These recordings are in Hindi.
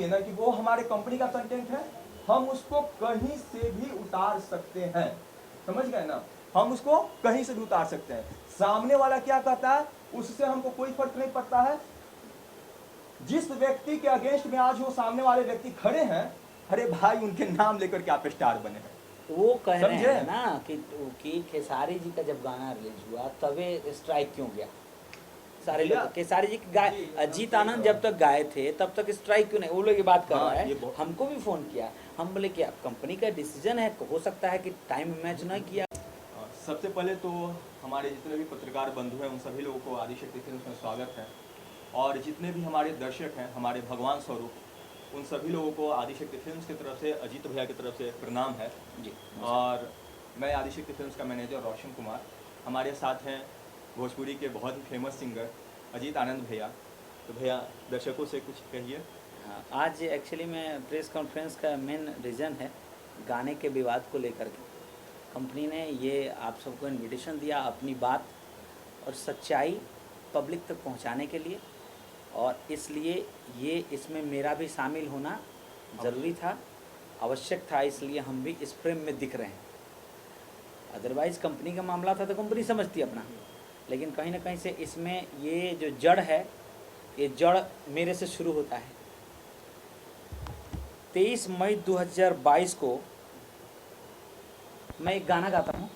लिए ना कि वो हमारे कंपनी का कंटेंट है, हम उसको कहीं से भी उतार सकते हैं, समझ गए ना, हम उसको कहीं से भी उतार सकते हैं। सामने वाला क्या कहता है उससे हमको कोई फर्क नहीं पड़ता है। जिस व्यक्ति के अगेंस्ट में आज वो सामने वाले व्यक्ति खड़े हैं, अरे भाई उनके नाम लेकर के आप स्टार बने हैं। वो कह रहे समझे? हैं ना कि खेसारी जी का जब गाना रिलीज हुआ तभी स्ट्राइक क्यों गया। सारे भैया, लोग खेसारी जी जी, गाए, एकदम अजीत सही आनंद कहा। जब तक गाए थे तब तक स्ट्राइक क्यों नहीं, वो लोग ये बात कर हाँ, रहा ये है। बहुत हमको भी फ़ोन किया, हम बोले कि कंपनी का डिसीजन है, हो सकता है कि टाइम मैच ना किया। सबसे पहले तो हमारे जितने भी पत्रकार बंधु हैं उन सभी लोगों को आदिशक्ति फिल्म्स में स्वागत है, और जितने भी हमारे दर्शक हैं, हमारे भगवान स्वरूप, उन सभी लोगों को आदिशक्ति फिल्म्स की तरफ से, अजीत भैया की तरफ से प्रणाम है जी। और मैं आदिशक्ति फिल्म्स का मैनेजर रोशन कुमार। हमारे साथ हैं भोजपुरी के बहुत ही फेमस सिंगर अजीत आनंद भैया। तो भैया दर्शकों से कुछ कहिए। हाँ, आज एक्चुअली में प्रेस कॉन्फ्रेंस का मेन रीज़न है गाने के विवाद को लेकर के। कंपनी ने ये आप सबको इनविटेशन दिया अपनी बात और सच्चाई पब्लिक तक पहुंचाने के लिए, और इसलिए ये इसमें मेरा भी शामिल होना ज़रूरी था, आवश्यक था, इसलिए हम भी इस फ्रेम में दिख रहे हैं। अदरवाइज़ कंपनी का मामला था तो कंपनी समझती अपना, लेकिन कहीं ना कहीं से इसमें ये जो जड़ है, ये जड़ मेरे से शुरू होता है। 23 मई 2022 को मैं एक गाना गाता हूँ,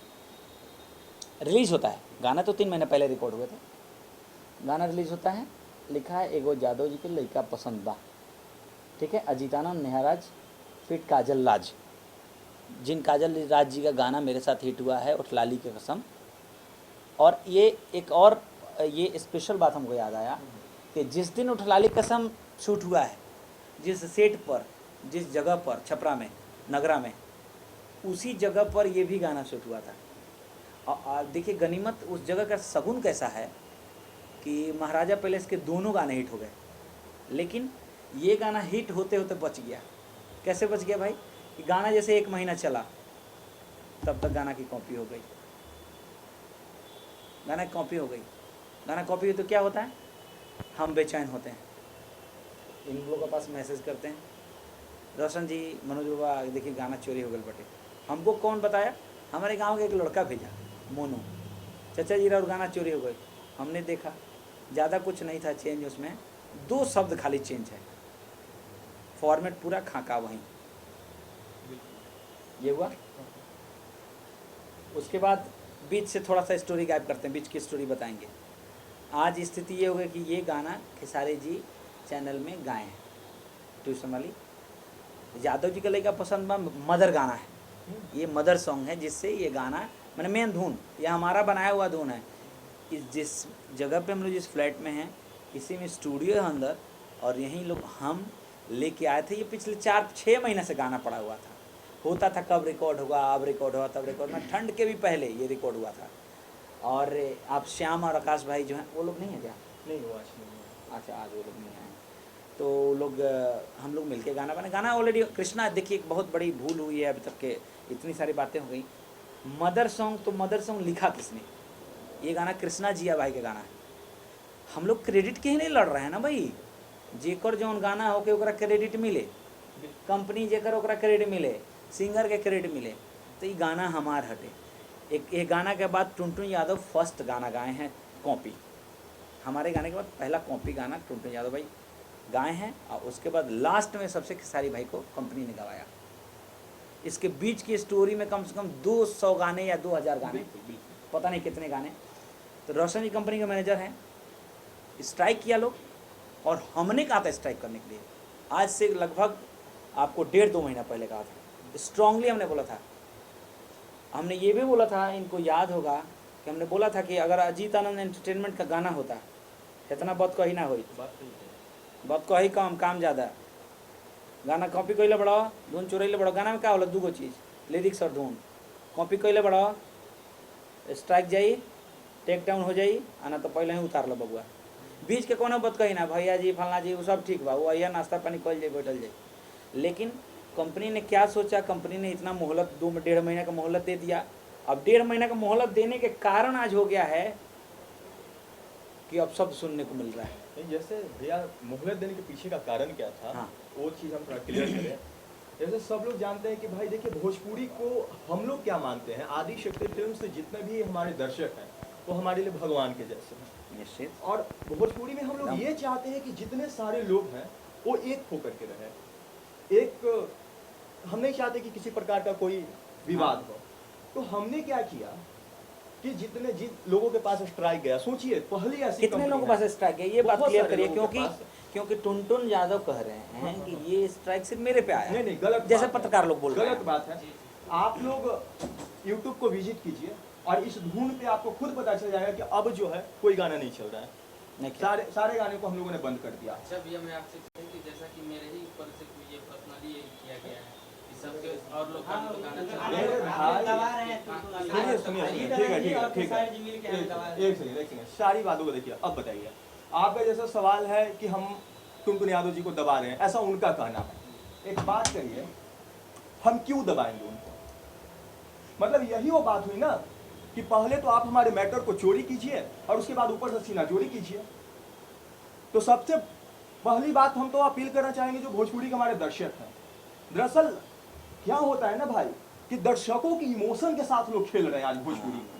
रिलीज़ होता है। गाना तो 3 महीने पहले रिकॉर्ड हुए थे। गाना रिलीज़ होता है, लिखा है एगो जादव जी के लड़का पसंद बा, ठीक है, अजीतानंद नेहाराज फिट काजल राज, जिन काजल राज जी का गाना मेरे साथ हिट हुआ है उठलाली की कसम। और ये एक और ये स्पेशल बात हमको याद आया कि जिस दिन उठलाली कसम शूट हुआ है, जिस सेट पर, जिस जगह पर, छपरा में, नगरा में, उसी जगह पर ये भी गाना शूट हुआ था। और देखिए गनीमत उस जगह का सगुन कैसा है कि महाराजा पैलेस के दोनों गाने हिट हो गए, लेकिन ये गाना हिट होते होते बच गया। कैसे बच गया भाई? कि गाना जैसे 1 महीना चला तब तक गाना की कॉपी हो गई, गाना की कॉपी हो गई। गाना कॉपी हो तो क्या होता है, हम बेचैन होते हैं, इन लोगों के पास मैसेज करते हैं, रोशन जी, मनोज बाबा देखिए गाना चोरी हो गया बटे। हमको कौन बताया? हमारे गांव का एक लड़का भेजा, मोनू, चाचा जी और गाना चोरी हो गए। हमने देखा, ज़्यादा कुछ नहीं था चेंज, उसमें 2 शब्द खाली चेंज है, फॉर्मेट पूरा खाका वहीं। ये हुआ। उसके बाद बीच से थोड़ा सा स्टोरी गायब करते हैं, बीच की स्टोरी बताएंगे। आज स्थिति ये हो गई कि ये गाना खेसारी जी चैनल में गाए हैं, ट्यूशन वाली यादव जी का लड़का पसंद बा मदर गाना है, ये मदर सॉन्ग है, जिससे ये गाना मैंने मेन धुन, ये हमारा बनाया हुआ धुन है। इस जिस जगह पे हम लोग जिस फ्लैट में हैं, इसी में स्टूडियो है अंदर, और यहीं लोग हम लेके आए थे। ये पिछले 4-6 महीने से गाना पड़ा हुआ था, होता था कब रिकॉर्ड होगा, अब रिकॉर्ड हुआ, तब रिकॉर्ड में, ठंड के भी पहले ये रिकॉर्ड हुआ था। और आप श्याम और आकाश भाई जो हैं, वो लोग नहीं हैं क्या? नहीं हुआ, आज नहीं हुआ। अच्छा, आज वो लोग नहीं आए, तो लोग हम लोग मिलके गाना बना। गाना ऑलरेडी कृष्णा, देखिए एक बहुत बड़ी भूल हुई है अभी तक के, इतनी सारी बातें हो गई। मदर सॉन्ग, तो मदर सॉन्ग लिखा किसने? ये गाना कृष्णा जिया भाई का गाना है। हम लोग क्रेडिट के ही नहीं लड़ रहे हैं ना भाई, जेकर जौन गाना हो के ओकरा क्रेडिट मिले, कंपनी जेकर ओकरा क्रेडिट मिले, सिंगर के क्रेडिट मिले, तो ये गाना हमार हटे। एक गाना के बाद टुनटुन यादव फर्स्ट गाना गाए हैं कॉपी, हमारे गाने के बाद पहला कॉपी गाना टुनटुन यादव भाई गाए हैं, और उसके बाद लास्ट में सबसे खेसारी भाई को कंपनी ने गवाया। इसके बीच की स्टोरी में कम से कम 200 गाने या 2000 गाने, पता नहीं कितने गाने। तो रोशन जी कंपनी के मैनेजर हैं, स्ट्राइक किया लोग, और हमने कहा था स्ट्राइक करने के लिए, आज से लगभग आपको 1.5-2 महीना पहले कहा था, स्ट्रांगली हमने बोला था। हमने ये भी बोला था, इनको याद होगा कि हमने बोला था कि अगर अजीत आनंद एंटरटेनमेंट का गाना होता, इतना बात कही ना हुई, बात कही कम, काम ज़्यादा। गाना कॉपी कैले बड़ा, धुन चोरैले बड़ा। गाना में क्या होला? 2 चीज़, लिरिक्स और धुन। कॉपी कैले बड़ा, स्ट्राइक जाई, टेक डाउन हो जाई, आना तो पहले ही उतार लो बबुआ। बीच के कोनो बात कही ना, भैया जी फलना जी वो सब ठीक बा, वो आइया नाश्ता पानी कल जाए, बैठल जाए। लेकिन कंपनी ने क्या सोचा, कंपनी ने इतना मोहलत 2-1.5 महीने का मोहलत दे दिया। अब 1.5 महीने का मोहलत देने के कारण आज हो गया है कि अब शब्द सुनने को मिल रहा है। नहीं, जैसे भैया मोहलत देने के पीछे का कारण क्या था? हाँ। वो चीज़ हम थोड़ा क्लियर करें। जैसे सब लोग जानते हैं कि भाई देखिए भोजपुरी को हम लोग क्या मानते हैं, आदि शक्ति फिल्म से जितने भी हमारे दर्शक हैं वो हमारे लिए भगवान के जैसे हैं। निश्चित। और भोजपुरी में हम लोग ये चाहते हैं कि जितने सारे लोग हैं वो एक होकर के रहे। एक हम नहीं चाहते कि किसी प्रकार का कोई विवाद हो। तो हमने क्या किया कि जिन लोगों के पास स्ट्राइक गया, सोचिए पहली ऐसी कितने कंपनी लोगों के है, पास स्ट्राइक है ये बात बहुत क्लियर सारे करिए, लोगों के क्योंकि पास। क्योंकि टुनटुन यादव कह रहे हैं हाँ, कि हाँ। ये स्ट्राइक सिर्फ मेरे पे आया नहीं नहीं गलत जैसे बात है। पत्रकार लोग बोल रहे गलत हैं। बात है। आप लोग YouTube को विजिट कीजिए और इस धुन पे आपको खुद पता चल जाएगा कि अब जो है कोई गाना नहीं चल रहा है। नहीं क्या? सारे गाने को हम लोगों ने बंद कर दिया। अच्छा भैया मैं आपसे पूछूं कि जैसा कि मेरे ही ऊपर से ये पर्सनली किया गया है कि सबके और लोग का तो गाना चल रहा मेरे भाई है। सुनिए ठीक है एक सेकंड सारी बातों को देखिए। अब बताइए आपका जैसा सवाल है कि हम टुनटुन यादव जी को दबा रहे हैं, ऐसा उनका कहना है। एक बात करिए, हम क्यों दबाएंगे उनको? मतलब यही वो बात हुई ना कि पहले तो आप हमारे मैटर को चोरी कीजिए और उसके बाद ऊपर से सीना चोरी कीजिए। तो सबसे पहली बात हम तो अपील करना चाहेंगे जो भोजपुरी के हमारे दर्शक हैं। दरअसल क्या होता है ना भाई कि दर्शकों की इमोशन के साथ लोग खेल रहे हैं आज भोजपुरी में।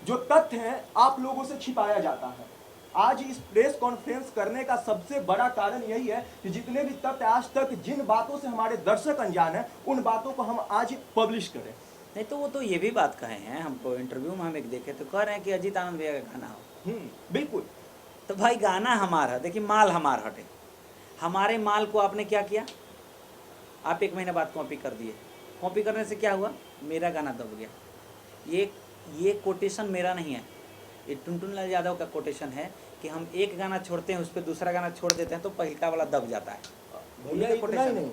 जो तथ्य है आप लोगों से छिपाया जाता है। आज इस प्रेस कॉन्फ्रेंस करने का सबसे बड़ा कारण यही है कि जितने भी तथ्य आज तक जिन बातों से हमारे दर्शक अनजान हैं उन बातों को हम आज पब्लिश करें। नहीं तो वो तो ये भी बात कहे हैं, हमको इंटरव्यू में हम एक देखे तो कह रहे हैं कि अजीत आनंद भैया का गाना हो। बिल्कुल। तो भाई गाना हमारा, देखिए माल हमार हटे, हमारे माल को आपने क्या किया, आप 1 महीने बाद कॉपी कर दिए। कॉपी करने से क्या हुआ, मेरा गाना दब गया। ये कोटेशन मेरा नहीं है, ये टुनटुन लाल यादव का कोटेशन है कि हम एक गाना छोड़ते हैं उस पर दूसरा गाना छोड़ देते हैं तो पहला वाला दब जाता है। भैया इतना ही नहीं,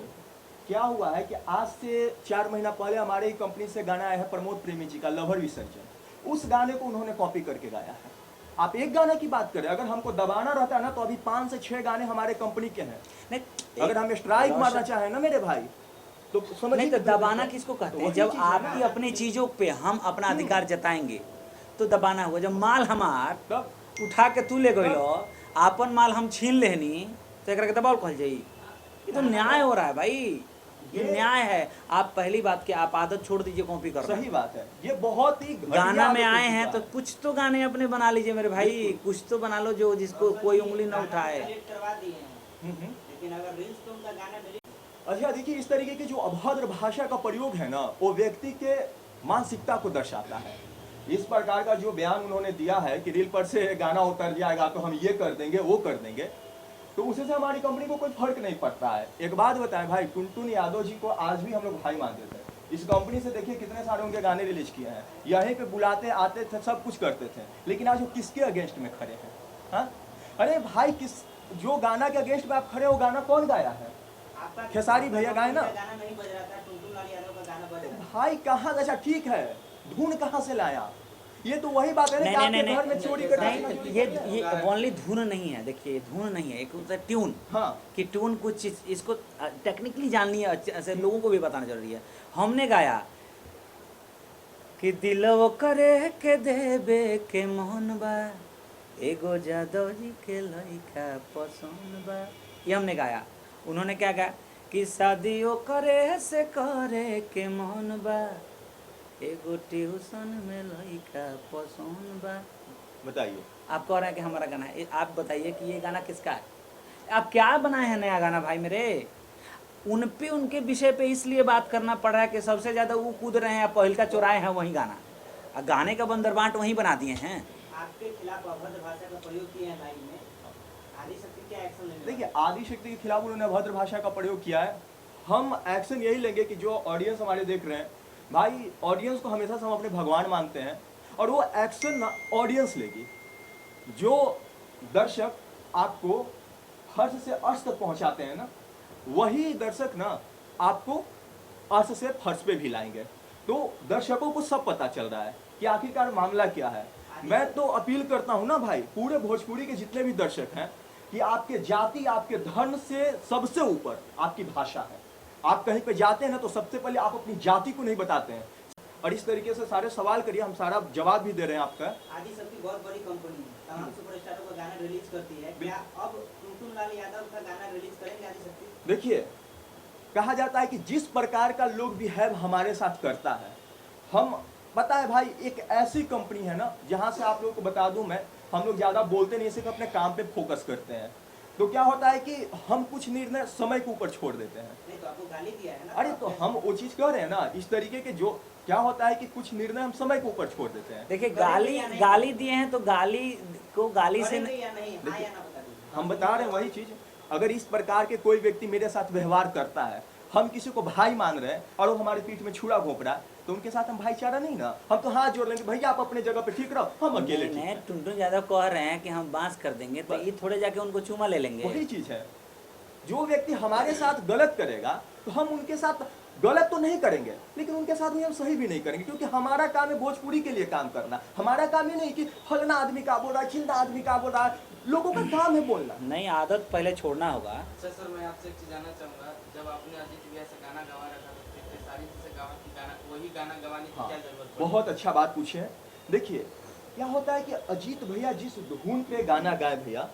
क्या हुआ है कि आज से 4 महीना पहले हमारे ही कंपनी से गाना आया है प्रमोद प्रेमी जी का लवर विसर्जन। उस गाने को उन्होंने कॉपी करके गाया है। आप एक गाने की बात करें, अगर हमको दबाना रहता है ना तो अभी 5 से 6 गाने हमारे कंपनी के हैं। नहीं, अगर हम स्ट्राइक मारना चाहें ना मेरे भाई तो समझिए। नहीं तो दबाना किसको कहते हैं? जब आपकी अपनी चीजों पे हम अपना अधिकार जताएंगे तो दबाना हुआ। जब माल हमार तब उठा के तू ले गइलो, आपन माल हम छीन लेहनी तो एकरा के दबाव कहल जाई। ये तो न्याय हो रहा है भाई, ये न्याय है। आप पहली बात की आप आदत छोड़ दीजिए कॉपी करना। सही बात है, ये बहुत ही गाना में आए हैं तो कुछ तो गाने अपने बना लीजिए मेरे भाई, कुछ तो बना लो जो जिसको कोई उंगली न उठाए। लेकिन अगर रील्स पे उनका गाना डिलीट। अच्छा देखिए, इस तरीके की जो अभद्र भाषा का प्रयोग है ना वो व्यक्ति के मानसिकता को दर्शाता है। इस प्रकार का जो बयान उन्होंने दिया है कि रील पर से गाना उतर जाएगा तो हम ये कर देंगे वो कर देंगे, तो उससे हमारी कंपनी को कोई फर्क नहीं पड़ता है। एक बात बताएं भाई, टुनटुन यादव जी को आज भी हम लोग भाई मानते थे। इस कंपनी से देखिए कितने सारे उनके गाने रिलीज किए हैं, यहीं पे बुलाते आते थे, सब कुछ करते थे। लेकिन आज वो किसके अगेंस्ट में खड़े हैं? हाँ अरे भाई, किस जो गाना के अगेंस्ट में आप खड़े हो, गाना कौन गाया है? आपका खेसारी भैया गाए ना। गाना नहीं बज रहा था, टुनटुन लाल यादव का गाना बज रहा था। भाई कहाँ, अच्छा ठीक है, धुन कहाँ से लाया? ये तो वही बात है ना कि आपके घर में चोरी कर नहीं, ये ओनली धुन नहीं है। देखिए धुन नहीं है, एक होता है ट्यून। हाँ कि ट्यून कुछ चीज इसको टेक्निकली जाननी है, ऐसे लोगों को भी बताना जरूरी है। हमने गाया कि दिलवो करे के देबे के मोहन बा, एगो जादव जी के लइका पसंद बा, ये हमने गाया। उन्होंने क्या गाया कि शादियों करे से करे के मोहन बा, एगो ट्यूशन में लइका पसंद बा। बताइए। आप कह रहे हैं कि हमारा गाना है, आप बताइए कि ये गाना किसका है? आप क्या बनाए हैं नया गाना भाई मेरे? उन पे उनके विषय पे इसलिए बात करना पड़ रहा है कि सबसे ज़्यादा वो कूद रहे हैं, पहल का चौराहे हैं वही गाना, और गाने का बंदरबांट वहीं बना दिए हैं। आपके खिलाफ अभद्र भाषा का प्रयोग किया है लाइन में, आदि शक्ति क्या एक्शन लेंगे? देखिए, आदि शक्ति के खिलाफ उन्होंने अभद्र भाषा का प्रयोग किया है। हम एक्शन यही लेंगे कि जो ऑडियंस हमारे देख रहे हैं भाई, ऑडियंस को हमेशा से हम अपने भगवान मानते हैं और वो एक्शन ऑडियंस लेगी। जो दर्शक आपको हर्ष से अर्श तक पहुंचाते हैं ना, वही दर्शक ना आपको अर्श से फर्श पे भी लाएंगे। तो दर्शकों को सब पता चल रहा है कि आखिरकार मामला क्या है। मैं तो अपील करता हूं ना भाई, पूरे भोजपुरी के जितने भी दर्शक हैं कि आपके जाति, आपके धर्म से सबसे ऊपर आपकी भाषा है। आप कहीं पे जाते हैं ना तो सबसे पहले आप अपनी जाति को नहीं बताते हैं। और इस तरीके से सारे सवाल करिए, हम सारा जवाब भी दे रहे हैं आपका। आदि शक्ति बहुत बड़ी कंपनी है, तमाम सुपरस्टारों का गाना रिलीज करती है। क्या अब टुनटुन टुनटुन लाल यादव का गाना रिलीज करेंगे आदिशक्ति? देखिए, कहा जाता है कि जिस प्रकार का लोग बिहेव हमारे साथ करता है, हम पता है भाई, एक ऐसी कंपनी है ना जहां से आप लोगों को बता दूं मैं, हम लोग ज्यादा बोलते नहीं, सिर्फ अपने काम पे फोकस करते हैं। तो क्या होता है कि हम कुछ निर्णय समय के ऊपर छोड़ देते हैं। नहीं तो आपको गाली दिया है ना। अरे तो हम वो चीज कह रहे हैं ना, इस तरीके के जो क्या होता है कि कुछ निर्णय हम समय के ऊपर छोड़ देते हैं। देखिए, करेंगे गाली या नहीं? गाली दिए हैं तो गाली को गाली से करेंगे या नहीं, हाँ या ना बता दीजिए। हम बता रहे हैं वही चीज, अगर इस प्रकार के कोई व्यक्ति मेरे साथ व्यवहार करता है, हम किसी को भाई मान रहे हैं और वो हमारे पीठ में छुरा घोंप रहा है, तो उनके साथ हम भाईचारा नहीं ना, हम तो हाथ जोड़ लेंगे, भैया आप अपने जगह पे ठीक रहो, हम अकेले ठीक नहीं, हैं। टुनटुन यादव कह रहे हैं कि हम बांस कर देंगे, तो ये थोड़े जाके उनको चूमा ले लेंगे। वही चीज है, जो व्यक्ति हमारे साथ गलत करेगा तो हम उनके साथ गलत तो नहीं करेंगे, लेकिन उनके साथ में हम सही भी नहीं करेंगे, क्योंकि हमारा काम है भोजपुरी के लिए काम करना। हमारा काम ये नहीं कि फलना आदमी का बोल रहा है, चिंता आदमी का बोल रहा है, लोगों का काम है बोलना। नहीं, आदत पहले छोड़ना होगा। अच्छा सर, मैं आपसे एक चीज़ जानना चाहूँगा, जब आपने अजीत भैया से गाना गवा रखा था, तो सारी चीज़ें वही गाना गवाने की हाँ, क्या जरूरत पड़ी? बहुत अच्छा बात पूछे हैं। देखिए, क्या होता है कि अजीत भैया जिस धुन पे गाना गाए भैया,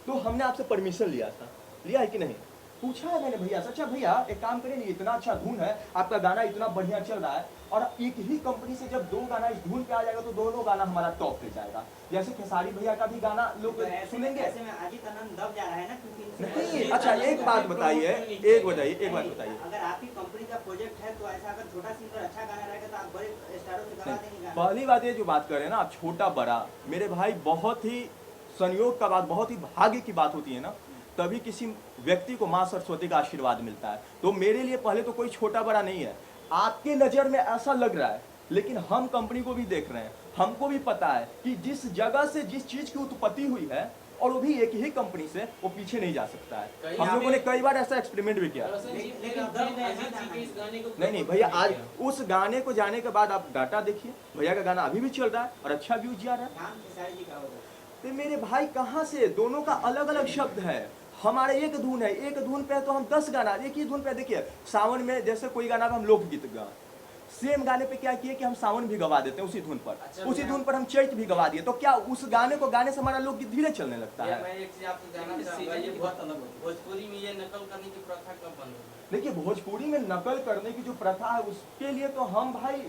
तो हमने आपसे परमिशन लिया था, लिया है कि नहीं? पूछा है मैंने भैया से, अच्छा भैया एक काम करें, नहीं इतना अच्छा धुन है, आपका गाना इतना बढ़िया चल रहा है, और एक ही कंपनी से जब 2 गाना इस धुन पे आ जाएगा तो दोनों गाना हमारा टॉप पे जाएगा। जैसे खेसारी भैया का भी गाना लोग तो ऐसे सुनेंगे। ऐसे में अजीत आनंद दब जा रहा है ना, क्योंकि इनसे- नहीं, अच्छा एक बात बताइए, एक बात बताइए, अगर आपकी कंपनी का प्रोजेक्ट है तो ऐसा, अगर छोटा सिंगर अच्छा गाना रहेगा तो आप बड़े स्टारों से गवा देंगे गाना। पहली बात ये जो बात कर रहे हैं ना आप, छोटा बड़ा, मेरे भाई बहुत ही संयोग का बात, बहुत ही भाग्य की बात होती है ना, तभी किसी व्यक्ति को माँ सरस्वती का आशीर्वाद मिलता है। तो मेरे लिए पहले तो कोई छोटा बड़ा नहीं है, आपके नज़र में ऐसा लग रहा है, लेकिन हम कंपनी को भी देख रहे हैं, हमको भी पता है कि जिस जगह से जिस चीज़ की उत्पत्ति हुई है, और वो भी एक ही कंपनी से, वो पीछे नहीं जा सकता है। हम लोगों ने कई बार ऐसा एक्सपेरिमेंट भी किया। लेकिन दब गए हैं गाना। नहीं भैया, आज उस गाने को जाने के बाद आप डाटा देखिए, भैया का गाना अभी भी चल रहा है और अच्छा व्यूज जा रहा है। नाम खेसारी जी का होगा। तो मेरे भाई कहाँ से, दोनों का अलग अलग शब्द है, हमारे एक धुन है, एक धुन पे तो हम 10 गाना, एक ही धुन पे। देखिए सावन में जैसे कोई गाना पे हम लोकगीत गा, सेम गाने पे क्या किए कि हम सावन भी गवा देते हैं उसी धुन पर। अच्छा, उसी धुन पर हम चैत भी गवा दिए, तो क्या उस गाने को गाने से हमारा लोकगीत धीरे चलने लगता ये है? मैं एक चीज़ आपसे जानना चाहूँगा, ये बहुत अलग हो, भोजपुरी में ये नकल करने की प्रथा कब बंद होगी? देखिए, भोजपुरी में नकल करने की जो प्रथा है, उसके लिए तो हम भाई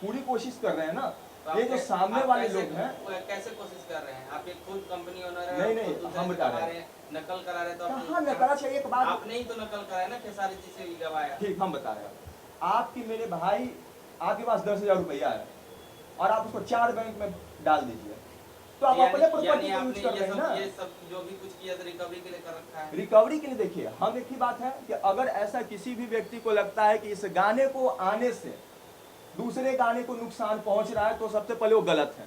पूरी कोशिश कर रहे हैं ना। तो ये जो सामने वाले लोग हैं, कैसे कोशिश कर रहे हैं? आप एक खुद कंपनी ओनर है, नहीं, खुद दूसरे हम से बता गवा रहे हैं। नकल करा रहे हैं, तो कहाँ नकल? चाहिए एक बात, आपने ही तो नकल कराया ना, खेसारी जी से भी गवाया। ठीक हम बता रहे हैं, आपकी मेरे भाई, आपके पास 10,000 रुपया है और आप उसको 4 बैंक में डाल दीजिए, तो आप अपने प्रॉपर्टी को यूज कर रहे हैं ना। ये सब जो भी कुछ किया था रिकवरी के लिए कर रखा है। रिकवरी के लिए देखिए, हम एक ही बात है कि अगर ऐसा किसी भी व्यक्ति को लगता है कि इस गाने को आने से दूसरे गाने को नुकसान पहुंच रहा है, तो सबसे पहले वो गलत है।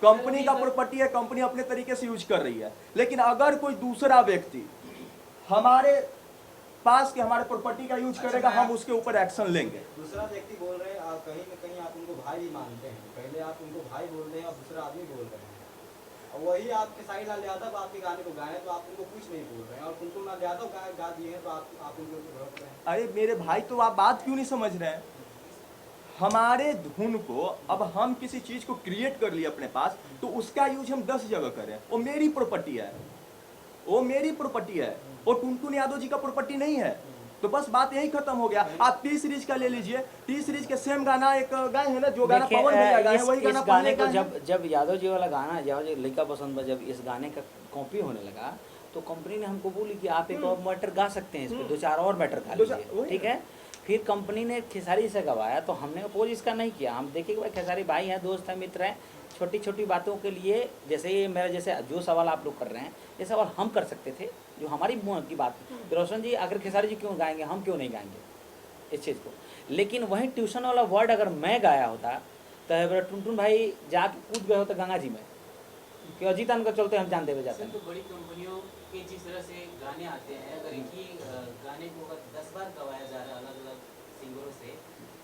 कंपनी का प्रॉपर्टी है, कंपनी अपने तरीके से यूज कर रही है, लेकिन अगर कोई दूसरा व्यक्ति हमारे पास के हमारे प्रॉपर्टी का यूज करेगा, हम उसके ऊपर एक्शन लेंगे। दूसरा व्यक्ति बोल रहे हैं, कहीं न कहीं आप उनको भाई भी मानते हैं, पहले आप उनको भाई बोल रहे हैं और दूसरा आदमी बोल रहे हैं, और वही आपके साई लाल यादव आपके गाने को गाए तो आप उनको कुछ नहीं बोल रहे हैं, और टुनटुन लाल यादव गा दिए हैं तो आप उनके ऊपर भड़क रहे हैं। अरे मेरे भाई, तो आप बात क्यों नहीं समझ रहे हैं? हमारे धुन को अब हम किसी चीज को क्रिएट कर लिए अपने पास, तो उसका यूज हम 10 जगह करें, वो मेरी प्रॉपर्टी है, वो मेरी प्रॉपर्टी है, वो टुनटुन यादव जी का प्रॉपर्टी नहीं है। तो बस बात यही खत्म हो गया। आप टी सीरीज का ले लीजिए, टी सीरीज के सेम गाना एक गाए है ना, जो गाना देखिए, पवन भैया गाए, वही इस गाना गाने को पहले जब यादव जी वाला गाना, यादव जी लड़का पसंद में, जब इस गाने का कॉपी होने लगा, तो कंपनी ने हमको बोली कि आप एक और मैटर गा सकते हैं, इस पे 2-4 और मैटर गा लीजिए, ठीक है। फिर कंपनी ने खेसारी से गवाया, तो हमने अपोज इसका नहीं किया। हम देखे कि भाई खेसारी भाई हैं, दोस्त हैं, मित्र हैं, छोटी छोटी बातों के लिए, जैसे ये मेरा जैसे जो सवाल आप लोग कर रहे हैं, ये सवाल हम कर सकते थे, जो हमारी मुँह की बात। रोशन जी अगर खेसारी जी क्यों गाएंगे, हम क्यों नहीं गाएंगे इस चीज़ को? लेकिन वही ट्यूशन वाला वर्ड अगर मैं गाया होता, तो मेरा टुनटुन भाई जाके कूद गए होते गंगा जी में, कि अजीतान को चलते हम जान देवे जाते हैं। तो बड़ी कंपनियों के जिस तरह से गाने आते हैं, अगर एक ही गाने को अगर 10 बार गवाया जा रहा है अलग अलग सिंगरों से,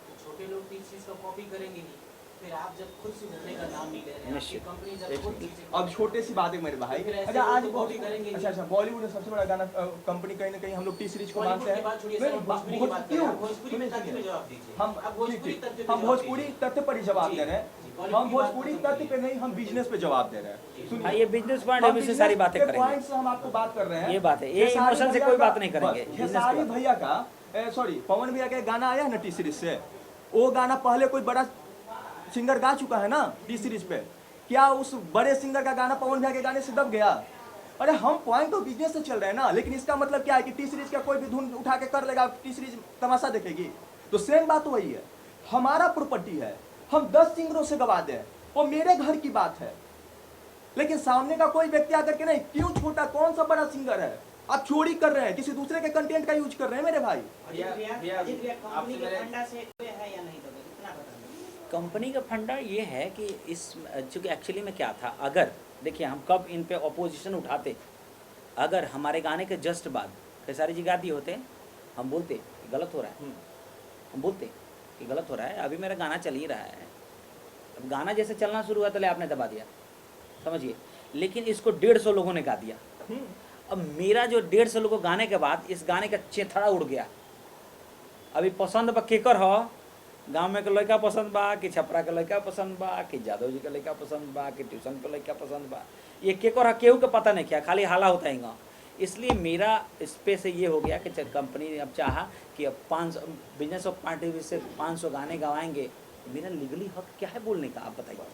तो छोटे लोग तो इस चीज़ का कॉपी करेंगे नहीं। फिर आप जब खुद सुधरने का नाम नहीं ले रहे हैं, आपकी कंपनी जब खुद चीज़ें अब छोटे सी बात है मेरे भाई। फिर ऐसे अच्छा आज लोग कॉपी करेंगे नहीं। अच्छा बॉलीवुड में सबसे बड़ा गाना कंपनी कहीं ना कहीं हम लोग टी सीरीज को मानते हैं। बात छोड़िए सर, भोजपुरी की बात करें, आप भोजपुरी में तथ्य में जवाब दीजिए। हम आप भोजपुरी ठीक, तथ्य हम भोजपुरी तथ्य पर ही जवाब दे रहे हैं। हम भोजपुरी तथ्य पे नहीं, हम बिजनेस पे जवाब दे रहे हैं। हाँ, सुनिए, ये बिजनेस पॉइंट ऑफ व्यू से सारी बातें करेंगे। पॉइंट से हम आपको बात कर रहे हैं। ये बात है, ये खेसारी इमोशन से भैया कोई का- बात नहीं करेंगे, बस, business खेसारी की बात। भैया का सॉरी पवन भैया का एक गाना आया है ना टी सीरीज से, वो गाना पहले कोई बड़ा सिंगर गा चुका है ना टी सीरीज पे, क्या उस बड़े सिंगर का गाना पवन भैया के गाने से दब गया? अरे हम पॉइंट ऑफ बिजनेस से चल रहे हैं ना, लेकिन इसका मतलब क्या है कि टी सीरीज का कोई भी धुन उठा के कर लेगा, टी सीरीज तमाशा देखेगी। तो सेम बात वही है, हमारा प्रॉपर्टी है, हम 10 सिंगरों से गवा दें, वो मेरे घर की बात है, लेकिन सामने का कोई व्यक्ति आकर के नहीं, क्यों छोटा कौन सा बड़ा सिंगर है, आप चोरी कर रहे हैं, किसी दूसरे के कंटेंट का यूज कर रहे हैं मेरे भाई। अजीत भैया कंपनी के फंडा से कोई है या नहीं, तो इतना बता दो। कंपनी का फंडा ये है कि इस चूँकि एक्चुअली में क्या था, अगर देखिए हम कब इन पे अपोजिशन उठाते, अगर हमारे गाने के जस्ट बाद खेसारी जी गा दिए होते, हम बोलते कि गलत हो रहा है, हम बोलते कि गलत हो रहा है, अभी मेरा गाना चल ही रहा है। अब गाना जैसे चलना शुरू हुआ तो ले आपने दबा दिया, समझिए, लेकिन इसको 150 लोगों ने गा दिया। अब मेरा जो 150 लोगों गाने के बाद इस गाने का चेथड़ा उड़ गया। अभी पसंद बा केकर हो, गांव में के लड़का पसंद बा कि छपरा के लड़का पसंद बा कि जादव जी के लड़का पसंद बा कि ट्यूशन के लड़का पसंद बा, ये केकर है केहू के पता नहीं, क्या खाली हाला होता है गाँव। इसलिए मेरा इस पे से ये हो गया कि कंपनी अब चाहा कि अब 500 बिजनेस ऑफ पार्टी से 500 गाने गवाएंगे, मेरा लीगली हक क्या है बोलने का, आप बताइए।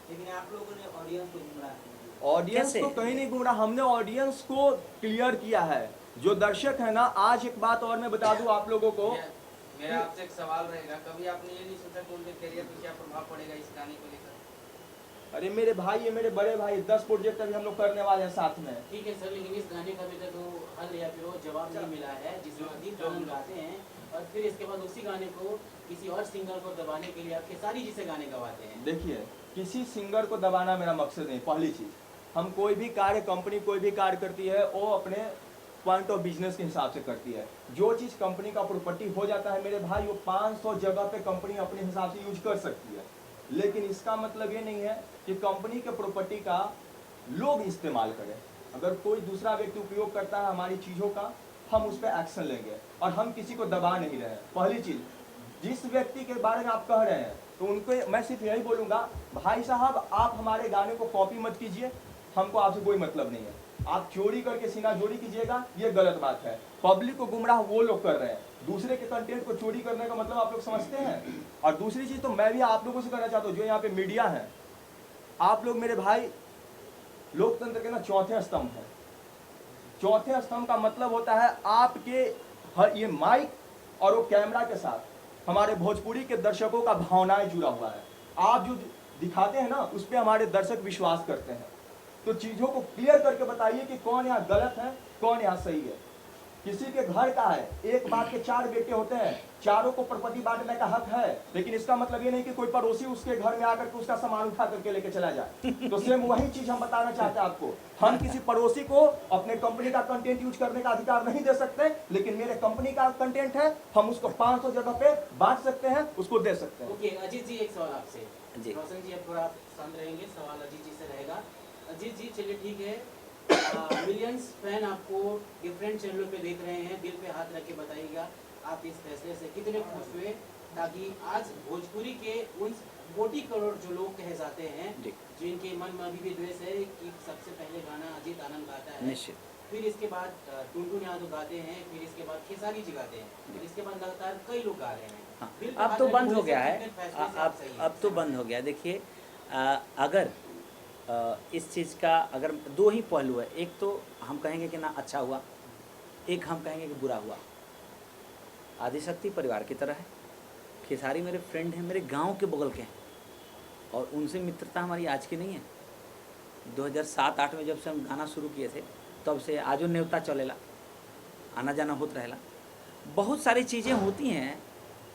लेकिन आप लोगों ने ऑडियंस को गुमराह किया। ऑडियंस कैसे? को कहीं नहीं गुमराह, हमने ऑडियंस को क्लियर किया है। जो दर्शक है ना, आज एक बात और मैं बता दूं आप लोगों को, मेरा आपसे एक सवाल रहेगा, कभी आपने ये नहीं सोचा कि उनके करियर पर क्या प्रभाव पड़ेगा इस गाने को लेकर? अरे मेरे भाई ये मेरे बड़े भाई 10 प्रोजेक्ट अभी हम लोग करने वाले हैं साथ में। ठीक है सर, लेकिन इस गाने का अभी तक वो हल या फिर वो जवाब नहीं मिला है जिसमें अजीत आनंद गाते हैं, और फिर इसके बाद उसी गाने को किसी और सिंगर को दबाने के लिए आप खेसारी जी से गाने गवाते हैं। देखिए, किसी सिंगर को दबाना मेरा मकसद नहीं। पहली चीज, हम कोई भी कार्य, कंपनी कोई भी कार्य करती है वो अपने पॉइंट ऑफ बिजनेस के हिसाब से करती है। जो चीज़ कंपनी का प्रॉपर्टी हो जाता है मेरे भाई, वो 500 जगह पे कंपनी अपने हिसाब से यूज कर सकती है, लेकिन इसका मतलब ये नहीं है कि कंपनी के प्रॉपर्टी का लोग इस्तेमाल करें। अगर कोई दूसरा व्यक्ति उपयोग करता है हमारी चीज़ों का, हम उस पर एक्शन लेंगे, और हम किसी को दबा नहीं रहे हैं। पहली चीज़, जिस व्यक्ति के बारे में आप कह रहे हैं, तो उनको मैं सिर्फ यही बोलूँगा, भाई साहब आप हमारे गाने को कॉपी मत कीजिए, हमको आपसे कोई मतलब नहीं है। आप चोरी करके सीना जोड़ी कीजिएगा, ये गलत बात है। पब्लिक को गुमराह वो लोग कर रहे हैं, दूसरे के कंटेंट को चोरी करने का मतलब आप लोग समझते हैं। और दूसरी चीज़ तो मैं भी आप लोगों से कहना चाहता हूँ, जो यहाँ पे मीडिया है, आप लोग मेरे भाई लोकतंत्र के ना चौथे स्तंभ है। चौथे स्तंभ का मतलब होता है आपके हर ये माइक और वो कैमरा के साथ हमारे भोजपुरी के दर्शकों का भावनाएं जुड़ा हुआ है। आप जो दिखाते हैं ना, उस पर हमारे दर्शक विश्वास करते हैं। तो चीज़ों को क्लियर करके बताइए कि कौन यहाँ गलत है, कौन यहाँ सही है। किसी के घर का है, एक बाप के 4 बेटे होते हैं, चारों को प्रॉपर्टी बांटने का हक है, लेकिन इसका मतलब ये नहीं कि कोई पड़ोसी उसके घर में आकर के उसका सामान उठा करके लेके चला जाए। तो सेम वही चीज हम बताना चाहते हैं आपको। हम किसी पड़ोसी को अपने कंपनी का कंटेंट यूज करने का अधिकार नहीं दे सकते, लेकिन मेरे कंपनी का कंटेंट है, हम उसको 500 जगह पे बांट सकते हैं, उसको दे सकते हैं। ओके अजीत जी, एक सवाल आपसे। जी। रोशन जी अब थोड़ा आप शांत रहेंगे, सवाल अजीत जी से रहेगा। अजीत जी चलिए ठीक है, मिलियंस फैन आपको डिफरेंट चैनलों पे देख रहे हैं, दिल पे हाथ रख के बताइएगा आप इस फैसले से कितने खुश हुए, ताकि आज भोजपुरी के उन 40 करोड़ जो लोग कहे जाते हैं, जी। जिनके मन में अभी भी द्वेष है कि सबसे पहले गाना अजीत आनंद गाता है, निश्चित। फिर इसके बाद टुनटुन यादव गाते हैं, फिर इसके बाद खेसारी जी गाते हैं, फिर इसके बाद लगातार कई लोग गा रहे हैं। हाँ, दिल पे अब हाथ तो रख बंद के हो बोले गया से है, कितने फैसले से आप सही हैं? अब तो बंद हो गया। देखिए, अगर इस चीज़ का अगर 2 ही पहलू है, एक तो हम कहेंगे कि ना अच्छा हुआ, एक हम कहेंगे कि बुरा हुआ। आदिशक्ति परिवार की तरह है, खेसारी मेरे फ्रेंड हैं, मेरे गांव के बगल के हैं, और उनसे मित्रता हमारी आज की नहीं है। 2007-8 में जब से हम गाना शुरू किए थे, तब से आजो न्योता चलेला, आना जाना होता रहेला। बहुत सारी चीज़ें होती हैं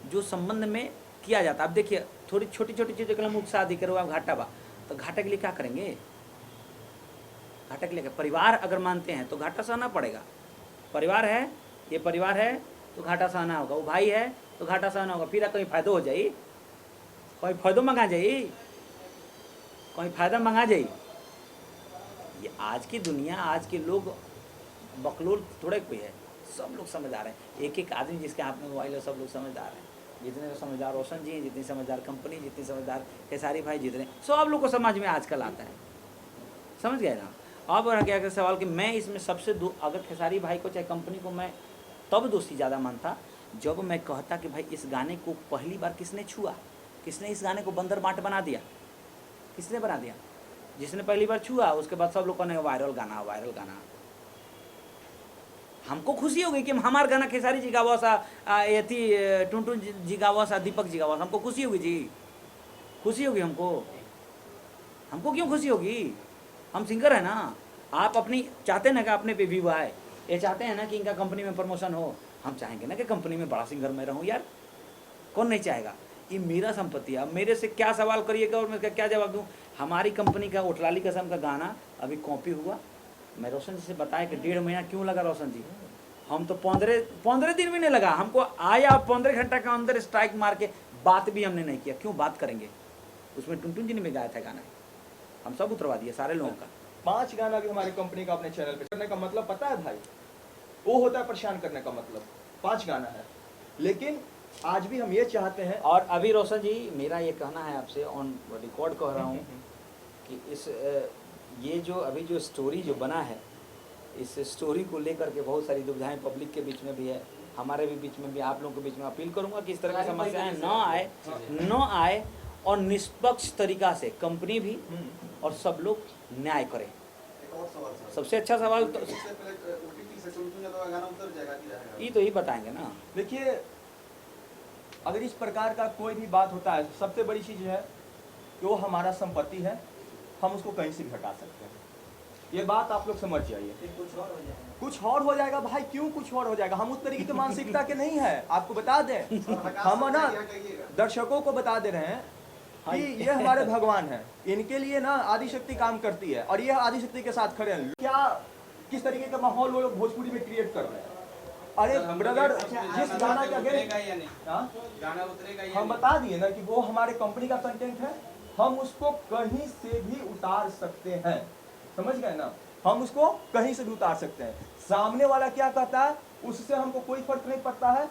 जो संबंध में किया जाता है। अब देखिए, थोड़ी छोटी छोटी चीज़ों के लिए मुख शादी करो, आप घाटा बा, तो घाटा के लिए क्या करेंगे? घाटा के लिए परिवार अगर मानते हैं तो घाटा सहना पड़ेगा। परिवार है, ये परिवार है तो घाटा सहना होगा, वो भाई है तो घाटा सहना होगा। फिर कहीं फायदा हो जाई, कोई फायदो मंगा जाई, कोई फायदा मंगा जाई। ये आज की दुनिया, आज के लोग बकलोल थोड़े कोई है, सब लोग समझदार हैं। एक एक आदमी जिसके हाथ में मोबाइल है, सब लोग समझदार हैं। जितने तो समझदार रोशन जी हैं, जितनी समझदार कंपनी, जितनी समझदार खेसारी भाई, जितने सब लोग को समझ में आजकल आता है, समझ गए ना। अब क्या क्या सवाल कि मैं इसमें सबसे अगर खेसारी भाई को चाहे कंपनी को मैं तब दोषी ज़्यादा मानता जब मैं कहता कि भाई इस गाने को पहली बार किसने छुआ, किसने इस गाने को बंदर बाट बना दिया, किसने बना दिया? जिसने पहली बार छुआ उसके बाद सब लोग कहने वायरल गाना, वायरल गाना। हमको खुशी हो गई कि हमारा गाना खेसारी जी गावा सा, यथी टुनटुन जी गावा सा, दीपक जी गावा सा, हमको खुशी होगी जी, खुशी होगी हमको। हमको क्यों खुशी होगी? हम सिंगर है ना। आप अपनी चाहते हैं ना कि अपने पे व्यू आए, ये चाहते हैं ना कि इनका कंपनी में प्रमोशन हो, हम चाहेंगे ना कि कंपनी में बड़ा सिंगर मैं रहूं यार, कौन नहीं चाहेगा? ये मेरा संपत्ति है। अब मेरे से क्या सवाल करिएगा और मैं क्या जवाब दूं? हमारी कंपनी का ओटलाली कसम का गाना अभी कॉपी हुआ, मैं रोशन जी से बताया कि 1.5 महीना क्यों लगा रोशन जी, हम तो 15 दिन भी नहीं लगा हमको, आया 15 घंटा के अंदर स्ट्राइक मार के, बात भी हमने नहीं किया। क्यों बात करेंगे? उसमें टुनटुन जी ने भी गाया था गाना, हम सब उतरवा दिए सारे लोगों का। 5 गाना भी हमारी कंपनी का अपने चैनल पे करने का मतलब पता है भाई, वो होता है परेशान करने का मतलब। 5 गाना है, लेकिन आज भी हम ये चाहते हैं। और अभी रोशन जी मेरा ये कहना है आपसे, ऑन रिकॉर्ड कह रहा हूँ कि इस ये जो अभी जो स्टोरी जो बना है, इस स्टोरी को लेकर के बहुत सारी दुविधाएं पब्लिक के बीच में भी है, हमारे भी बीच में भी, आप लोगों के बीच में। अपील करूंगा कि इस तरह की समस्याएं न आए और निष्पक्ष तरीका से कंपनी भी और सब लोग न्याय करें। एक और सवाल सर, सबसे अच्छा सवाल तो इससे पहले OTT से टुनटुन यादव का गाना उतर जाएगा कि रहेगा? ये तो ही बताएंगे ना। देखिए, अगर इस प्रकार का कोई भी बात होता है, सबसे बड़ी चीज़ है कि वो हमारा संपत्ति है, हम उसको कहीं से भी हटा सकते हैं। ये बात आप लोग समझ जाइए। फिर कुछ और हो जाएगा। कुछ और हो जाएगा भाई, क्यों कुछ और हो जाएगा? हम उस तरीके की मानसिकता के नहीं है, आपको बता दें। हम ना दर्शकों को बता दे रहे हैं कि ये हमारे भगवान हैं, इनके लिए ना आदिशक्ति काम करती है और ये आदिशक्ति के साथ खड़े हैं। क्या किस तरीके का माहौल वो लोग भोजपुरी में क्रिएट कर रहे हैं? अरे ब्रदर, जिस गाना के अगेंस्ट उतरेगा या नहीं, हाँ? गाना उतरेगा या हम नहीं? बता दिए ना कि वो हमारे कंपनी का कंटेंट है, हम उसको कहीं से भी उतार सकते हैं, समझ गए ना। हम उसको कहीं से भी उतार सकते हैं। सामने वाला क्या कहता है उससे हमको कोई फर्क नहीं पड़ता है।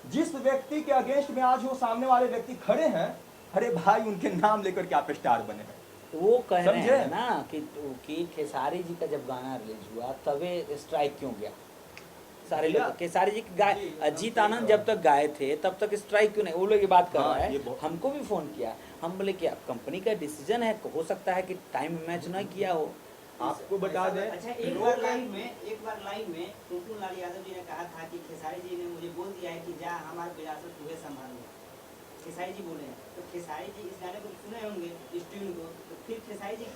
जिस व्यक्ति के अगेंस्ट में आज वो सामने वाले व्यक्ति खड़े हैं, अरे भाई उनके नाम लेकर के आप स्टार बने हैं। तो वो कह रहे समझे? हैं ना कि खेसारी जी का जब गाना रिलीज हुआ तबे स्ट्राइक क्यों गया? सारे लोग खेसारी जी गाए, अजीत आनंद जब तक गाए थे तब तक स्ट्राइक क्यों नहीं? वो लोग ये बात कर हाँ, रहा ये है। बहुत- हमको भी फोन किया, हम बोले कि कंपनी का डिसीजन है, हो सकता है कि टाइम मैच न किया हो। आपको बता दें, अच्छा, एक बार लाइन में टुनटुन लाल यादव जी ने कहा था कि खेसारी जी ने मुझे बोल दिया है कि जा हमारा विरासत तुम्हें संभालूंगा। खेसारी जी बोले हैं, तो खेसारी जी इस गाने को सुने होंगे, इस ट्यून को, तो फिर खेसारी जी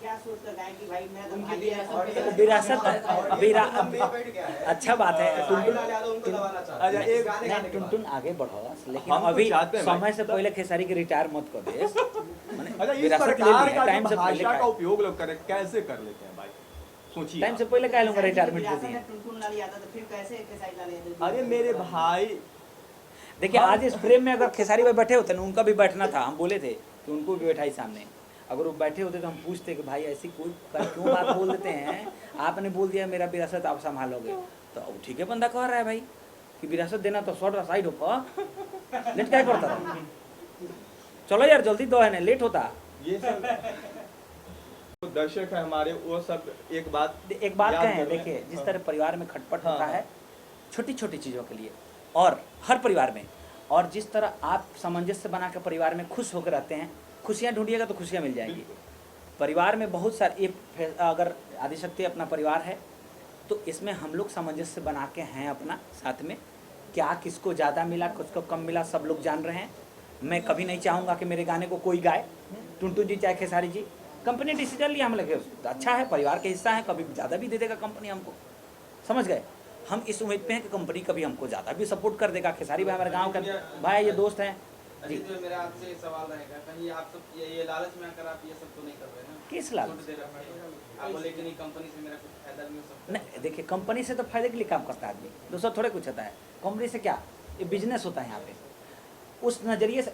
क्या सोच कर गाए कि भाई मेरा तो उनकी भाई है, विरासत और पे- ये- विरासत बैठ गया है। अच्छा बात है। साहिल लाल यादव उनको दबाना चाहते हैं। अच्छा, एक गाने गाने के बाद। टुनटुन आगे बढ़ो, लेकिन हम तो अभी चाहते हैं भाई। समय से पहले खेसारी के रिटायर मत कर दे। अच्छा, इस विरासत ले प्रकार लिया, का टाइम जो से पहले भाषा का का उपयोग लोग करें, कैसे कर लेते हैं भाई, सोचिए टाइम से आप। पहले कह लूंगा खेसारी जी की रिटायरमेंट दे विरासत दिए। है टुनटुन लाल यादव, तो फिर कैसे खेसारी लाल यादव जी- अरे मेरे भाई, देखिए आज इस फ्रेम में अगर खेसारी भाई बैठे होते ना, उनका भी बैठना था। हम बोले थे कि उनको भी बैठाई सामने। अगर वो बैठे होते तो हम पूछते कि भाई ऐसी कोई क्यों बात बोल देते हैं, आपने बोल दिया मेरा विरासत आप संभालोगे, तो अब ठीक है बंदा कह रहा है भाई कि विरासत देना तो शॉर्ट साइड हो, लेट क्या करता रहा? चलो यार जल्दी दो है ना, लेट होता। ये सब जो दर्शक है हमारे, वो सब एक बात एक बात याद कहें, कर रहे हैं। देखिए जिस हाँ। तरह परिवार में खटपट हाँ, होता हाँ। है छोटी छोटी चीज़ों के लिए, और हर परिवार में, और जिस तरह आप सामंजस्य बना के परिवार में खुश होकर रहते हैं, खुशियाँ ढूंढिएगा तो खुशियाँ मिल जाएंगी। परिवार में बहुत सारे, अगर आदिशक्ति अपना परिवार है तो इसमें हम लोग सामंजस्य बना के हैं अपना साथ में, क्या किसको ज़्यादा मिला किसको कम मिला सब लोग जान रहे हैं। मैं कभी नहीं चाहूँगा कि मेरे गाने को कोई गाए, टुनटुन जी चाहे खेसारी जी। कंपनी डिसीजन लिया, हम लगे अच्छा है, परिवार के हिस्सा है, कभी ज़्यादा भी दे देगा कंपनी हमको, समझ गए। हम इस उम्मीद पे हैं कि कंपनी कभी हमको ज़्यादा भी सपोर्ट कर देगा। खेसारी भाई हमारे गाँव का भाई, ये दोस्त हैं जी। अजीत भाई, मेरा आपसे सवाल रहेगा, कहीं आप सब ये लालच में आकर आप ये सब तो नहीं कर रहे हैं ना? किस लालच? छूट दे रहे हैं। आप बोले कि नहीं कंपनी से मेरा कुछ फायदा नहीं हो सकता। नहीं देखिए, कंपनी से तो फायदे के लिए काम करता है आदमी, दूसरा थोड़े कुछ होता है। कंपनी से क्या, ये बिजनेस होता है यहाँ पे। उस नज़रिए से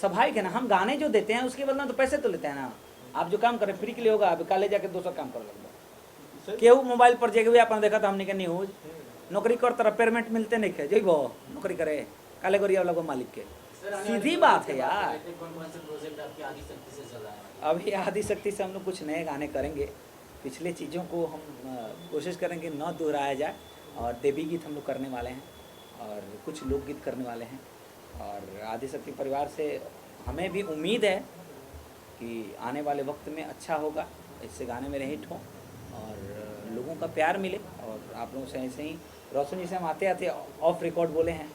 स्वाभाविक है ना, हम गाने जो देते हैं उसके बदले तो पैसे तो लेते हैं ना। आप जो काम करें फ्री के लिए होगा, अब कल जाके 200 काम कर लगता। केहू मोबाइल पर जगह भी आपने देखा था हमने क्या न्यूज, नौकरी कर तरह पेमेंट मिलते नहीं खे, जइबो नौकरी करे काले गोरिया वाला को मालिक के। सर, आने सीधी वाले बात समय है की यार। कर रहे थे, कौन-कौन से प्रोजेक्ट आपके आदिशक्ति से चल रहा है? अभी आदिशक्ति से हम लोग कुछ नए गाने करेंगे, पिछले चीज़ों को हम कोशिश करेंगे न दोहराया जाए, और देवी गीत हम लोग करने वाले हैं और कुछ लोकगीत करने वाले हैं। और आदिशक्ति परिवार से हमें भी उम्मीद है कि आने वाले वक्त में अच्छा होगा, इससे गाने मेरे हिट हों और लोगों का प्यार मिले। और आप लोगों से ऐसे ही रोशन जी से हम आते आते ऑफ रिकॉर्ड बोले हैं,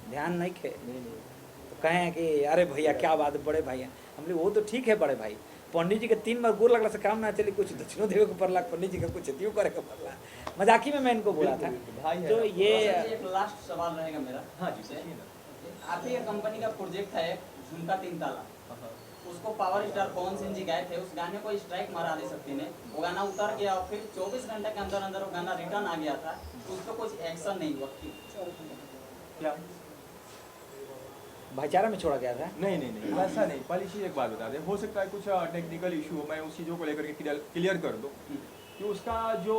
ध्यान नहीं खे तो कहें कि अरे भैया क्या बात है बड़े भाई हैं। हम लोग वो तो ठीक है बड़े भाई, पंडित जी के 3 बार गोर लगला से काम ना चले, कुछ दक्षिणों देवे को पड़ला, पंडित जी का कुछ अतियों करे को पड़ला। मजाकी में मैं इनको बोला था। भाई है तो ना। ये एक लास्ट सवाल रहेगा मेरा। हाँ जी, पूछिए ना। आप ही कंपनी का प्रोजेक्ट है झुमका 3 ताला, उसको पावर स्टार पवन सिंह जी गाए थे, उस गाने को स्ट्राइक मारा आदिशक्ति ने, वो गाना उतर गया और फिर 24 घंटे के अंदर अंदर वो गाना रिटर्न आ गया था, तो उस पर कुछ एक्शन नहीं हुआ। क्या? भाईचारा में छोड़ा गया था। नहीं वैसा नहीं। पहली चीज़ एक बात बता दें, हो सकता है कुछ टेक्निकल इशू हो, मैं उस चीज़ों को लेकर के क्लियर कर दूँ कि उसका जो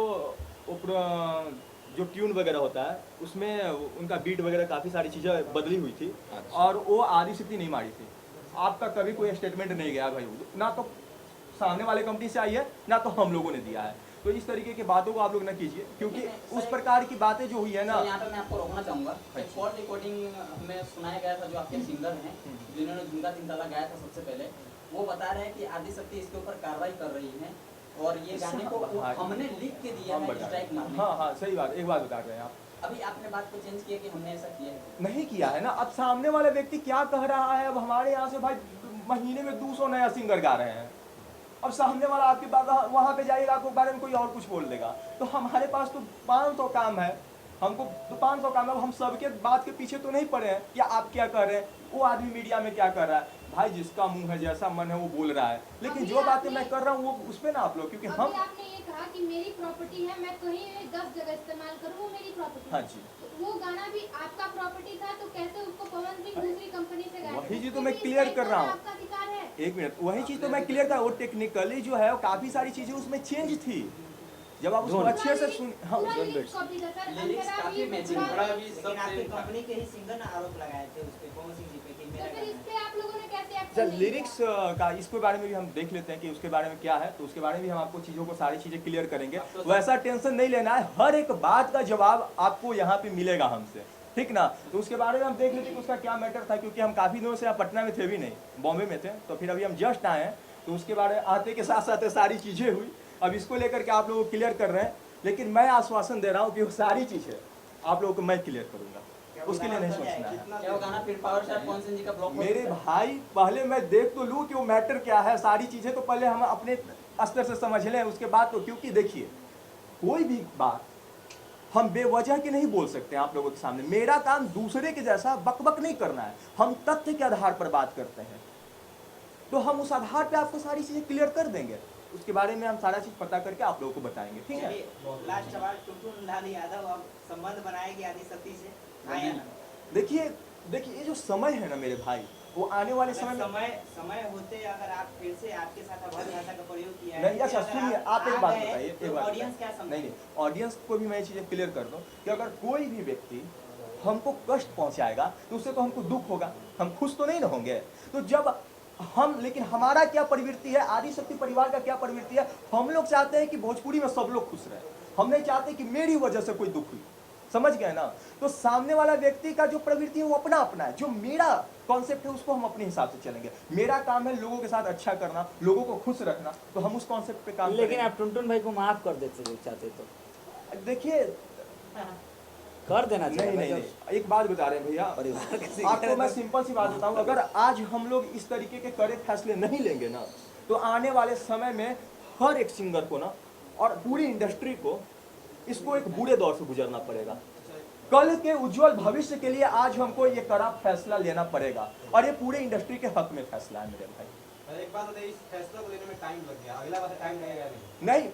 ट्यून वगैरह होता है उसमें उनका बीट वगैरह काफ़ी सारी चीज़ें बदली हुई थी और वो आदिशक्ति नहीं मारी थी। आपका कभी कोई स्टेटमेंट नहीं गया भाई, ना तो सामने वाले कंपनी से आई है ना तो हम लोगों ने दिया है। तो इस तरीके की बातों को आप लोग ना कीजिए, क्योंकि उस प्रकार की बातें जो हुई है ना। तो यहाँ पे मैं आपको रोकना चाहूंगा। एक कॉल रिकॉर्डिंग में सुनाया गया था, जो आपके सिंगर हैं जिन्होंने झुमका 3 ताला गाया था सबसे पहले, वो बता रहे हैं कि आदिशक्ति इसके ऊपर कार्रवाई कर रही है और ये गाने को हमने लिख के दिया है स्ट्राइक मारने। हाँ सही बात, एक बात बता रहे हैं आप। अभी आपने बात को चेंज किया कि हमने ऐसा किया है, नहीं किया है ना। अब सामने वाला व्यक्ति क्या कह रहा है, अब हमारे यहाँ से भाई महीने में 200 नया सिंगर गा रहे हैं, अब सामने वाला आपके बाद वहाँ पे जाएगा, आपके बारे में कोई और कुछ बोल देगा। तो हमारे पास तो 500 काम है, हमको तो 500 काम है। अब हम सबके बात के पीछे तो नहीं पड़े हैं कि आप क्या कर रहे हैं, वो आदमी मीडिया में क्या कर रहा है। भाई जिसका मुंह है, जैसा मन है वो बोल रहा है, लेकिन जो बातें मैं कर रहा हूँ वो उस पर ना आप लोग, क्योंकि हम आपने ये कहा कि मेरी प्रॉपर्टी है, मैं कहीं 10 जगह इस्तेमाल करूँ, वो मेरी प्रॉपर्टी। हाँ जी, वो गाना भी आपका प्रॉपर्टी था, तो कैसे उसको पवन सिंह दूसरी कंपनी से गाया? वही चीज तो मैं क्लियर कर रहा हूँ। आपका अधिकार है। एक मिनट, वही चीज तो मैं क्लियर कर, वो टेक्निकली जो है वो काफी सारी चीजें उसमें चेंज थी। जब आप उसको अच्छे से सुन, हाँ पूरा लिरिक्स कॉपी था सर। लिरिक्स अंधेरा काफी भी मैचिंग पूरा- थोड़ा भी सब लेकिन आपकी same था। कंपनी के ही सिंगर ने आरोप लगाए थे उस पे, पवन सिंह जी पे, कि तो मेरा फिर गाना इस पे आप लोगों ने कैसे एक्शन सर नहीं लिरिक्स लिया? का इसके बारे में भी हम देख लेते हैं कि उसके बारे में क्या है, तो उसके बारे में भी हम आपको चीज़ों को सारी चीज़ें क्लियर करेंगे। वैसा टेंशन नहीं लेना है, हर एक बात का जवाब आपको यहाँ पे मिलेगा हमसे, ठीक ना। तो उसके बारे में हम देख लेते हैं कि उसका क्या मैटर था, क्योंकि हम काफ़ी दिनों से यहाँ पटना में थे भी नहीं, बॉम्बे में थे, तो फिर अभी हम जस्ट आए हैं, तो उसके बारे में आते के साथ साथ सारी चीज़ें हुई। अब इसको लेकर के आप लोगों को क्लियर कर रहे हैं, लेकिन मैं आश्वासन दे रहा हूँ कि वो सारी चीज़ें आप लोगों को मैं क्लियर करूँगा, उसके लिए नहीं सोचना है। क्या वो गाना फिर पावर स्टार पवन सिंह जी का ब्लॉक मेरे भाई पहले मैं देख तो लूँ कि वो मैटर क्या है, सारी चीज़ें तो पहले हम अपने स्तर से समझ लें, उसके बाद तो, क्योंकि देखिए कोई भी बात हम बेवजह की नहीं बोल सकते हैं आप लोगों के सामने। मेरा काम दूसरे के जैसा बकबक नहीं करना है, हम तथ्य के आधार पर बात करते हैं, तो हम उस आधार पे आपको सारी चीज़ें क्लियर कर देंगे। उसके बारे में हम सारा चीज़ पता करके आप लोगों को बताएंगे, ठीक है। लास्ट सवाल, टुनटुन लाल यादव अब संबंध बनाएगी आदिशक्ति से, आया ना? देखिए ये जो समय है ना मेरे भाई, वो आने वाले समय में समय होते अगर आप फिर से आपके साथ अभद्र भाषा का प्रयोग किया नहीं, अच्छा सुनिए, आप एक बात बताइए, एक बात ऑडियंस क्या बताइए। समझे? नहीं, ऑडियंस को भी मैं ये चीज़ें क्लियर कर दूं कि अगर कोई भी व्यक्ति हमको कष्ट पहुंचाएगा तो उससे तो हमको दुख होगा, हम खुश तो नहीं ना होंगे। तो जब हम, लेकिन हमारा क्या प्रवृत्ति है, आदिशक्ति परिवार का क्या प्रवृत्ति है, हम लोग चाहते हैं कि भोजपुरी में सब लोग खुश रहे, हम नहीं चाहते कि मेरी वजह से कोई दुख हुई, समझ गए ना। तो सामने वाला व्यक्ति का जो प्रवृत्ति है वो अपना अपना है, जो मेरा कॉन्सेप्ट है उसको हम अपने हिसाब से चलेंगे। मेरा काम है लोगों के साथ अच्छा करना, लोगों को खुश रखना, तो हम उस कॉन्सेप्ट पे काम लेकिन करेंगे। आप टुनटुन भाई को माफ कर देते चाहते तो देखिए कर देना नहीं चाहिए नहीं भाई, नहीं, एक बात बता रहे हैं भैया, परिवार के आपको मैं सिंपल सी बात बताऊं, अगर आज हम लोग इस तरीके के कड़े फैसले नहीं लेंगे ना, तो आने वाले समय में हर एक सिंगर को ना और पूरी इंडस्ट्री को इसको एक बुरे दौर से गुजरना पड़ेगा। कल के उज्जवल भविष्य के लिए आज हमको ये कड़ा फैसला लेना पड़ेगा, और ये पूरे इंडस्ट्री के हक में फैसला है मेरे भाई। एक बात बताइए, इस फैसले को लेने में टाइम लग गया, अगला बार टाइम लगेगा नहीं? नहीं,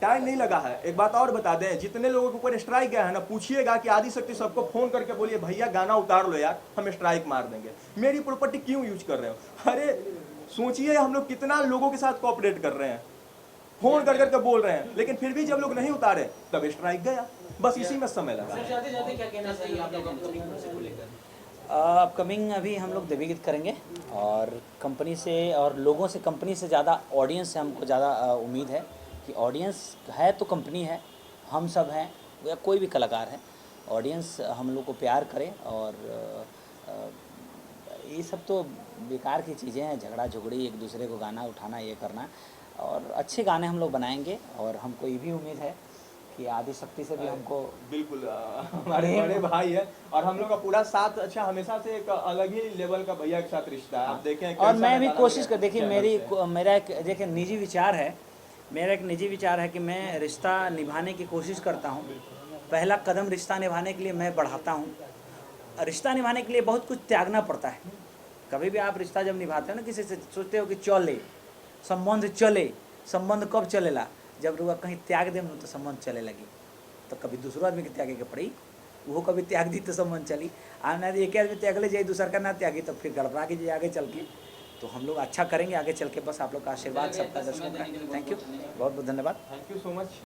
टाइम नहीं लगा है। एक बात और बता दें, जितने लोगों के ऊपर स्ट्राइक गया है ना, पूछिएगा कि आदिशक्ति सबको फोन करके बोलिए भैया गाना उतार लो यार, हम स्ट्राइक मार देंगे, मेरी प्रॉपर्टी क्यों यूज कर रहे हो। अरे सोचिए हम लोग कितना लोगों के साथ कोऑपरेट कर रहे हैं, फोन कर करके बोल रहे हैं, लेकिन फिर भी जब लोग नहीं उतारे तब स्ट्राइक गया, बस इसी में समय लगा। सर जाते जाते क्या कहना चाहिए आप लोग अपनी कंपनी को लेकर? अपकमिंग अभी हम लोग देवी गीत करेंगे और कंपनी से और लोगों से, कंपनी से ज़्यादा ऑडियंस से हमको ज़्यादा उम्मीद है कि ऑडियंस है तो कंपनी है, हम सब हैं या कोई भी कलाकार है, ऑडियंस हम लोग को प्यार करे। और ये सब तो बेकार की चीज़ें हैं, झगड़ा झुगड़ी, एक दूसरे को गाना उठाना, ये करना। और अच्छे गाने हम लोग बनाएंगे और हमको ये भी उम्मीद है कि आदिशक्ति से भी हमको बिल्कुल हमारे बड़े भाई है और हम लोग का पूरा साथ अच्छा हमेशा से एक अलग ही लेवल का भैया के साथ रिश्ता है। आप देखें और कैसा मैं भी नज़ारा कोशिश है कर, देखिए चैनल से। मेरा एक देखिए निजी विचार है, मेरा एक निजी विचार है कि मैं रिश्ता निभाने की कोशिश करता हूँ। पहला कदम रिश्ता निभाने के लिए मैं बढ़ाता हूँ। रिश्ता निभाने के लिए बहुत कुछ त्यागना पड़ता है। कभी भी आप रिश्ता जब निभाते हो ना किसी से, सोचते हो कि चले संबंध, चले संबंध कब चलेला, जब रुआ कहीं त्याग देम तो संबंध चले लगी। तो कभी दूसरा आदमी के त्यागे के पड़ी, वो कभी त्याग दी तो संबंध चली। आ ना एक आदमी त्याग ले जाए, दूसरा का ना त्यागी तो फिर गड़बड़ा के जाए आगे चल के। तो हम लोग अच्छा करेंगे आगे चल के, बस आप लोग का आशीर्वाद, सबका दर्शन। थैंक यू, बहुत बहुत धन्यवाद। Thank you so much.